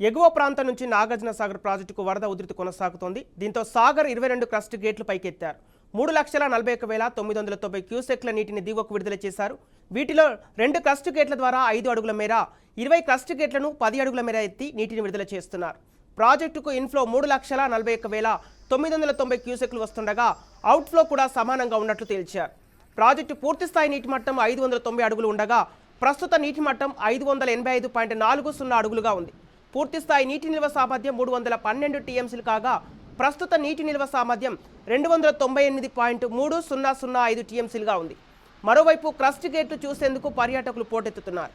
ఎగువ ప్రాంతం నుంచి నాగార్జున సాగర్ ప్రాజెక్టుకు వరద ఉధృతి కొనసాగుతోంది. దీంతో సాగర్ 22 క్రస్ట్ గేట్లు పైకెత్తారు. 3,41,990 క్యూసెక్ల నీటిని దిగువకు విడుదల చేశారు. వీటిలో 2 క్రస్ట్ గేట్ల ద్వారా 5 అడుగుల మేర, 20 క్రస్ట్ గేట్లను 10 అడుగుల మేర ఎత్తి నీటిని విడుదల చేస్తున్నారు. ప్రాజెక్టుకు ఇన్ఫ్లో 3,41,990 క్యూసెక్లు వస్తుండగా అవుట్ఫ్లో కూడా సమానంగా ఉన్నట్లు తేల్చారు. ప్రాజెక్టు పూర్తిస్థాయి నీటి మట్టం 590 అడుగులు ఉండగా ప్రస్తుత నీటి మట్టం 585.40 అడుగులుగా ఉంది. పూర్తిస్థాయి నీటి నిల్వ సామర్థ్యం 312 టీఎంసీలు కాగా ప్రస్తుత నీటి నిల్వ సామర్థ్యం 298.3005 టీఎంసీలుగా ఉంది. మరోవైపు క్రస్ట్ గేట్లు చూసేందుకు పర్యాటకులు పోటెత్తుతున్నారు.